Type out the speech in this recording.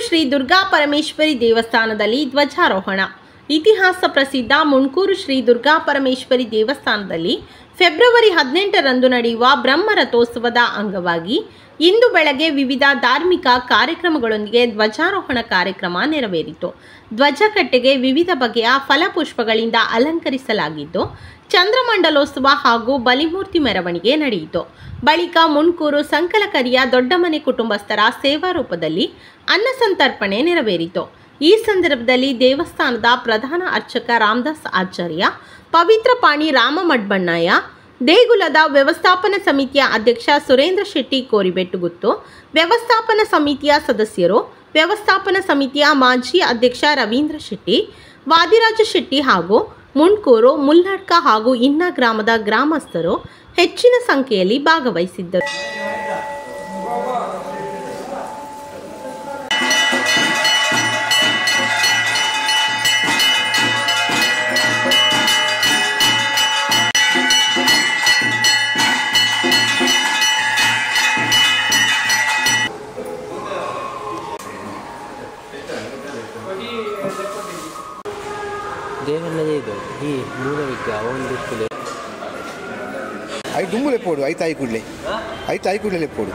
ಶ್ರೀ ದುರ್ಗಾ ಪರಮೇಶ್ವರಿ ದೇವಸ್ಥಾನದಲ್ಲಿ ಧ್ವಜಾರೋಹಣ. ಇತಿಹಾಸ ಪ್ರಸಿದ್ಧ ಮುಣ್ಕೂರು ಶ್ರೀ ದುರ್ಗಾ ಪರಮೇಶ್ವರಿ ದೇವಸ್ಥಾನದಲ್ಲಿ ಫೆಬ್ರವರಿ 18ರಂದು ನಡೆಯುವ ಬ್ರಹ್ಮರಥೋತ್ಸವದ ಅಂಗವಾಗಿ ಇಂದು ಬೆಳಗ್ಗೆ ವಿವಿಧ ಧಾರ್ಮಿಕ ಕಾರ್ಯಕ್ರಮಗಳೊಂದಿಗೆ ಧ್ವಜಾರೋಹಣ ಕಾರ್ಯಕ್ರಮ ನೆರವೇರಿತು. ಧ್ವಜಕಟ್ಟೆಗೆ ವಿವಿಧ ಬಗೆಯ ಫಲಪುಷ್ಪಗಳಿಂದ ಅಲಂಕರಿಸಲಾಗಿದ್ದು, ಚಂದ್ರಮಂಡಲೋತ್ಸವ ಹಾಗೂ ಬಲಿಮೂರ್ತಿ ಮೆರವಣಿಗೆ ನಡೆಯಿತು. ಬಳಿಕ ಮುಣ್ಕೂರು ಸಂಕಲಕರಿಯ ದೊಡ್ಡಮನೆ ಕುಟುಂಬಸ್ಥರ ಸೇವಾ ರೂಪದಲ್ಲಿ ಅನ್ನ ಸಂತರ್ಪಣೆ ನೆರವೇರಿತು. ಈ ಸಂದರ್ಭದಲ್ಲಿ ದೇವಸ್ಥಾನದ ಪ್ರಧಾನ ಅರ್ಚಕ ರಾಮದಾಸ್ ಆಚಾರ್ಯ, ಪವಿತ್ರ ಪಾಣಿ ರಾಮ ಮಡ್ಬಣ್ಣಯ್ಯ, ದೇಗುಲದ ವ್ಯವಸ್ಥಾಪನಾ ಸಮಿತಿಯ ಅಧ್ಯಕ್ಷ ಸುರೇಂದ್ರ ಶೆಟ್ಟಿ ಕೋರಿಬೆಟ್ಟುಗುತ್ತು, ವ್ಯವಸ್ಥಾಪನಾ ಸಮಿತಿಯ ಸದಸ್ಯರು, ವ್ಯವಸ್ಥಾಪನಾ ಸಮಿತಿಯ ಮಾಜಿ ಅಧ್ಯಕ್ಷ ರವೀಂದ್ರ ಶೆಟ್ಟಿ, ವಾದಿರಾಜ ಶೆಟ್ಟಿ ಹಾಗೂ ಮುಣ್ಕೂರು, ಮುಲ್ಲಡ್ಕ ಹಾಗೂ ಇನ್ನ ಗ್ರಾಮದ ಗ್ರಾಮಸ್ಥರು ಹೆಚ್ಚಿನ ಸಂಖ್ಯೆಯಲ್ಲಿ ಭಾಗವಹಿಸಿದ್ದರು. ದೇವಣ್ಣನೇ ಇದು ಈ ಮೂಲವಿದ್ದ ಒಂದು ಕುಲೆ ಐದು ದುಂಬು ಲೆಪ್ಪೋಡು ಐದು ತಾಯಿ ಕೂಡಲೇ ಲೆಪ್ಪೋಡು.